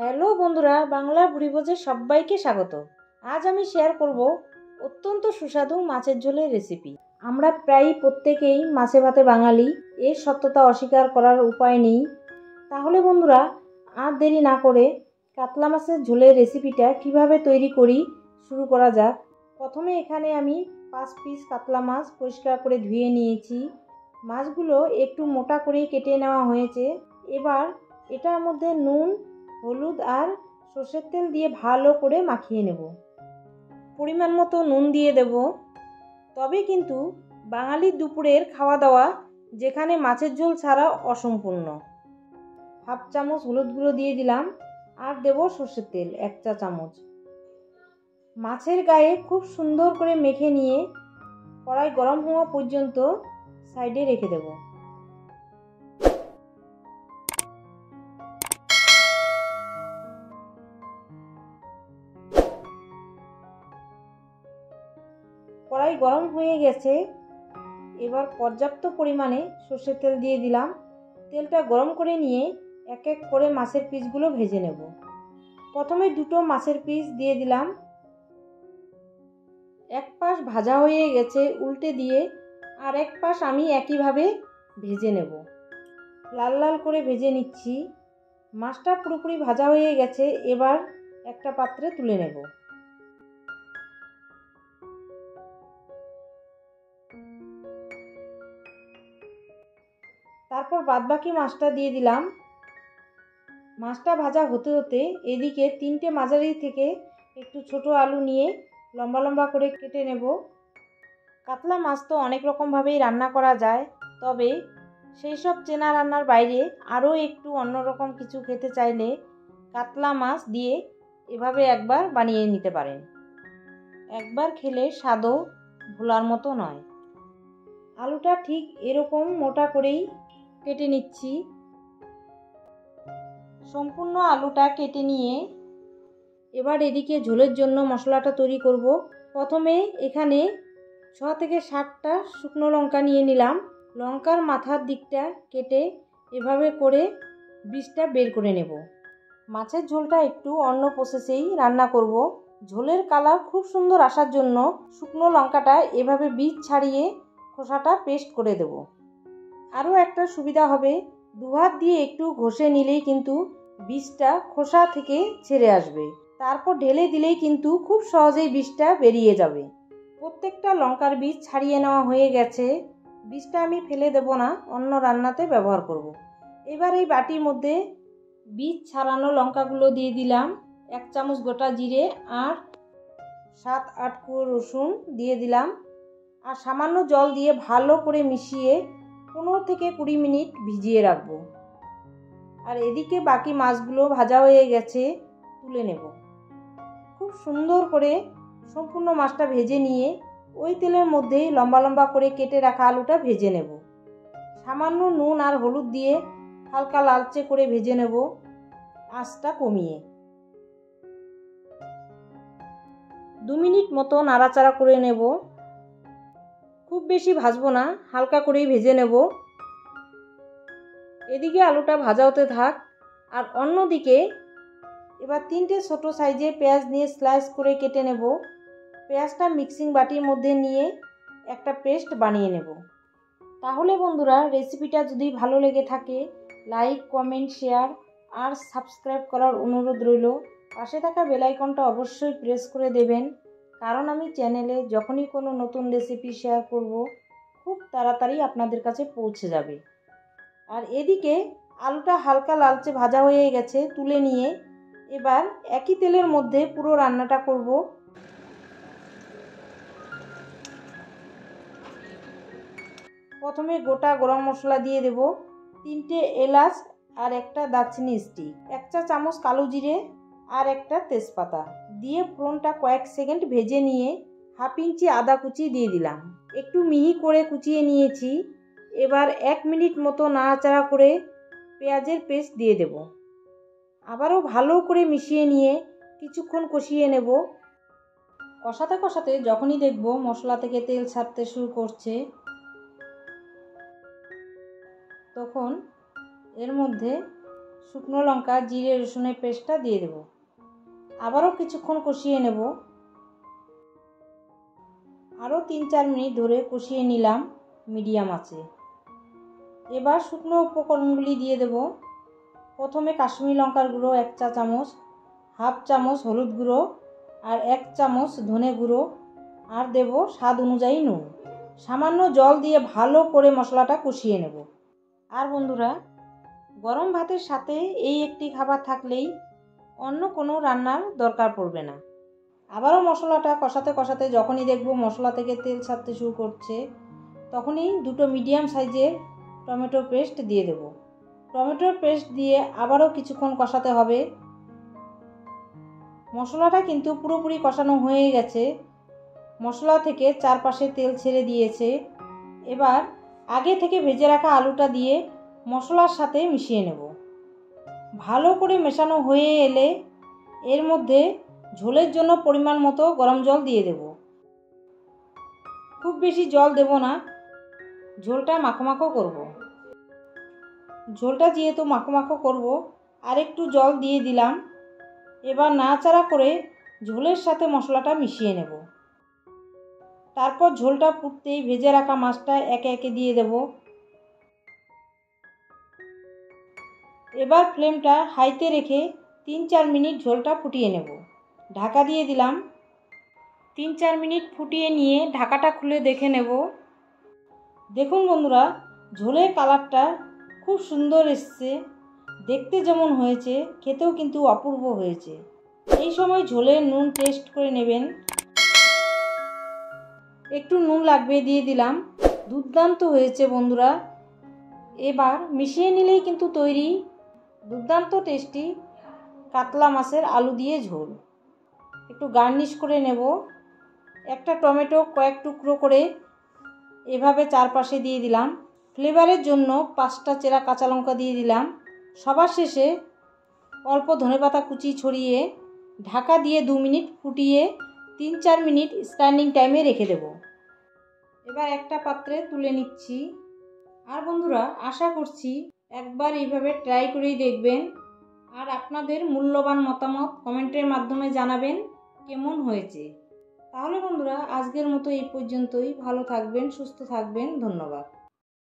Hello বন্ধুরা, বাংলা ভুরিভোজে সবাইকে স্বাগত। আজ আমি শেয়ার করব অত্যন্ত সুস্বাদু মাছের ঝোলের রেসিপি। আমরা প্রায় প্রত্যেকেই মাছে ভাতে বাঙালি, এর সত্যতা অস্বীকার করার উপায় নেই। তাহলে বন্ধুরা, আর দেরি না করে কাতলা মাছের ঝোলের রেসিপিটা কিভাবে তৈরি করি শুরু করা যাক। প্রথমে এখানে আমি 5 পিস কাতলা মাছ পরিষ্কার করে ধুয়ে নিয়েছি। মাছগুলো একটু মোটা করে কেটে নেওয়া হয়েছে। এবার এটার মধ্যে নুন, হলুদ আর সর্ষের তেল দিয়ে ভালো করে মাখিয়ে নেব। পরিমাণ মতো নুন দিয়ে দেব। তবে কিন্তু বাঙালির দুপুরের খাওয়া দাওয়া যেখানে মাছের ঝোল ছাড়া অসম্পূর্ণ। হাফ চামচ হলুদ গুঁড়ো দিয়ে দিলাম আর দেব সর্ষের তেল 1 চা চামচ। মাছের গায়ে খুব সুন্দর করে মেখে নিয়ে কড়াই গরম হওয়া পর্যন্ত সাইডে রেখে দেব। কড়াই গরম হয়ে গেছে। এবার পর্যাপ্ত পরিমাণে সর্ষের তেল দিয়ে দিলাম। তেলটা গরম করে নিয়ে এক এক করে মাছের পিসগুলো ভেজে নেব। প্রথমে দুটো মাছের পিস দিয়ে দিলাম। এক পাশ ভাজা হয়ে গেছে, উল্টে দিয়ে আর এক পাশ আমি একইভাবে ভেজে নেব। লাল লাল করে ভেজে নিচ্ছি। মাছটা পুরোপুরি ভাজা হয়ে গেছে। এবার একটা পাত্রে তুলে নেব। তারপর বাদবাকি মাছটা দিয়ে দিলাম। মাছটা ভাজা হতে হতে এদিকে 3টে মাঝারি থেকে একটু ছোট আলু নিয়ে লম্বা লম্বা করে কেটে নেব। কাতলা মাছ তো অনেক রকমভাবেই রান্না করা যায়, তবে সেই সব চেনা রান্নার বাইরে আরও একটু অন্যরকম কিছু খেতে চাইলে কাতলা মাছ দিয়ে এভাবে একবার বানিয়ে নিতে পারেন। একবার খেলে স্বাদও ভোলার মতো নয়। আলুটা ঠিক এরকম মোটা করেই কেটে নিচ্ছি। সম্পূর্ণ আলুটা কেটে নিয়ে এবার এদিকে ঝোলের জন্য মশলাটা তৈরি করব। প্রথমে এখানে 6 থেকে 7টা শুকনো লঙ্কা নিয়ে নিলাম। লঙ্কার মাথার দিকটা কেটে এভাবে করে বীজটা বের করে নেব। মাছের ঝোলটা একটু অন্য প্রসেসেই রান্না করব। ঝোলের কালার খুব সুন্দর আসার জন্য শুকনো লঙ্কাটা এভাবে বীজ ছাড়িয়ে খোসাটা পেস্ট করে দেব। আরও একটা সুবিধা হবে, দুহাত দিয়ে একটু ঘষে নিলেই কিন্তু বীজটা খোসা থেকে ছেড়ে আসবে। তারপর ঢেলে দিলেই কিন্তু খুব সহজেই বীজটা বেরিয়ে যাবে। প্রত্যেকটা লঙ্কার বীজ ছাড়িয়ে নেওয়া হয়ে গেছে। বীজটা আমি ফেলে দেব না, অন্য রান্নাতে ব্যবহার করব। এবার এই বাটির মধ্যে বীজ ছাড়ানো লঙ্কাগুলো দিয়ে দিলাম। 1 চামচ গোটা জিরে আর 7-8 কোয়া রসুন দিয়ে দিলাম। আর সামান্য জল দিয়ে ভালো করে মিশিয়ে 15 থেকে 20 মিনিট ভিজিয়ে রাখবো। আর এদিকে বাকি মাছগুলো ভাজা হয়ে গেছে, তুলে নেব। খুব সুন্দর করে সম্পূর্ণ মাছটা ভেজে নিয়ে ওই তেলের মধ্যেই লম্বা লম্বা করে কেটে রাখা আলুটা ভেজে নেব। সামান্য নুন আর হলুদ দিয়ে হালকা লালচে করে ভেজে নেব, আঁচটা কমিয়ে। 2 মিনিট মতো নাড়াচাড়া করে নেব। খুব বেশি ভাজবো না, হালকা করেই ভেজে নেব। এদিকে আলুটা ভাজা হতে থাক। আর অন্যদিকে এবার 3টে ছোটো সাইজে পেঁয়াজ নিয়ে স্লাইস করে কেটে নেব। পেঁয়াজটা মিক্সিং বাটির মধ্যে নিয়ে একটা পেস্ট বানিয়ে নেব। তাহলে বন্ধুরা, রেসিপিটা যদি ভালো লেগে থাকে লাইক, কমেন্ট, শেয়ার আর সাবস্ক্রাইব করার অনুরোধ রইল। পাশে থাকা বেল আইকনটা অবশ্যই প্রেস করে দেবেন, কারণ আমি চ্যানেলে যখনই কোনো নতুন রেসিপি শেয়ার করব খুব তাড়াতাড়ি আপনাদের কাছে পৌঁছে যাবে। আর এদিকে আলুটা হালকা লালচে ভাজা হয়ে গেছে, তুলে নিয়ে এবার একই তেলের মধ্যে পুরো রান্নাটা করব। প্রথমে গোটা গরম মশলা দিয়ে দেব, 3টে এলাচ আর একটা দারচিনি স্টিক, 1 চা চামচ কালো জিরে আর একটা তেজপাতা দিয়ে ফোড়নটা কয়েক সেকেন্ড ভেজে নিয়ে হাফ ইঞ্চি আদা কুচি দিয়ে দিলাম। একটু মিহি করে কুচিয়ে নিয়েছি। এবার 1 মিনিট মতো নাড়াচাড়া করে পেঁয়াজের পেস্ট দিয়ে দেব। আবারও ভালো করে মিশিয়ে নিয়ে কিছুক্ষণ কষিয়ে নেব। কষাতে কষাতে যখনই দেখব মশলা থেকে তেল ছাড়তে শুরু করছে, তখন এর মধ্যে শুকনো লঙ্কা, জিরে রসুনের পেস্টটা দিয়ে দেব। আবারও কিছুক্ষণ কষিয়ে নেব। আরও 3-4 মিনিট ধরে কষিয়ে নিলাম মিডিয়াম আঁচে। এবার শুকনো উপকরণগুলি দিয়ে দেব। প্রথমে কাশ্মীরি লঙ্কার গুঁড়ো 1 চা চামচ, হাফ চামচ হলুদ গুঁড়ো আর 1 চামচ ধনে গুঁড়ো, আর দেব স্বাদ অনুযায়ী নুন। সামান্য জল দিয়ে ভালো করে মশলাটা কষিয়ে নেব। আর বন্ধুরা, গরম ভাতের সাথে এই একটি খাবার থাকলেই অন্য কোনো রান্নার দরকার পড়বে না। আবারও মশলাটা কষাতে কষাতে যখনই দেখব মশলা থেকে তেল ছাড়তে শুরু করছে, তখনই 2টো মিডিয়াম সাইজের টমেটো পেস্ট দিয়ে দেব। টমেটোর পেস্ট দিয়ে আবারও কিছুক্ষণ কষাতে হবে। মশলাটা কিন্তু পুরোপুরি কষানো হয়ে গেছে। মশলা থেকে চারপাশে তেল ছেড়ে দিয়েছে। এবার আগে থেকে ভেজে রাখা আলুটা দিয়ে মশলার সাথে মিশিয়ে নেব। ভালো করে মেশানো হয়ে এলে এর মধ্যে ঝোলের জন্য পরিমাণ মতো গরম জল দিয়ে দেব। খুব বেশি জল দেব না, ঝোলটা মাখো মাখো করব। ঝোলটা যেহেতু মাখো মাখো করব, আর একটু জল দিয়ে দিলাম। এবার নাড়াচাড়া করে ঝোলের সাথে মশলাটা মিশিয়ে নেব। তারপর ঝোলটা ফুটতেই ভেজে রাখা মাছটা একে একে দিয়ে দেব। এবার ফ্লেমটা হাইতে রেখে 3-4 মিনিট ঝোলটা ফুটিয়ে নেব। ঢাকা দিয়ে দিলাম। 3-4 মিনিট ফুটিয়ে নিয়ে ঢাকাটা খুলে দেখে নেব। দেখুন বন্ধুরা, ঝোলের কালারটা খুব সুন্দর এসছে। দেখতে যেমন হয়েছে, খেতেও কিন্তু অপূর্ব হয়েছে। এই সময় ঝোলে নুন টেস্ট করে নেবেন। একটু নুন লাগবে, দিয়ে দিলাম। দুর্দান্ত হয়েছে বন্ধুরা। এবার মিশিয়ে নিলেই কিন্তু তৈরি দুর্দান্ত টেস্টি কাতলা মাছের আলু দিয়ে ঝোল। একটু গার্নিশ করে নেব। একটা টমেটো কয়েক টুকরো করে এভাবে চারপাশে দিয়ে দিলাম। ফ্লেভারের জন্য 5টা চেরা কাঁচা লঙ্কা দিয়ে দিলাম। সবার শেষে অল্প ধনেপাতা কুচি ছড়িয়ে ঢাকা দিয়ে 2 মিনিট ফুটিয়ে 3-4 মিনিট স্ট্যান্ডিং টাইমে রেখে দেব। এবার একটা পাত্রে তুলে নিচ্ছি। আর বন্ধুরা, আশা করছি একবার এইভাবে ট্রাই করেই দেখবেন, আর আপনাদের মূল্যবান মতামত কমেন্টের মাধ্যমে জানাবেন কেমন হয়েছে। তাহলে বন্ধুরা, আজকের মতো এই পর্যন্তই। ভালো থাকবেন, সুস্থ থাকবেন। ধন্যবাদ।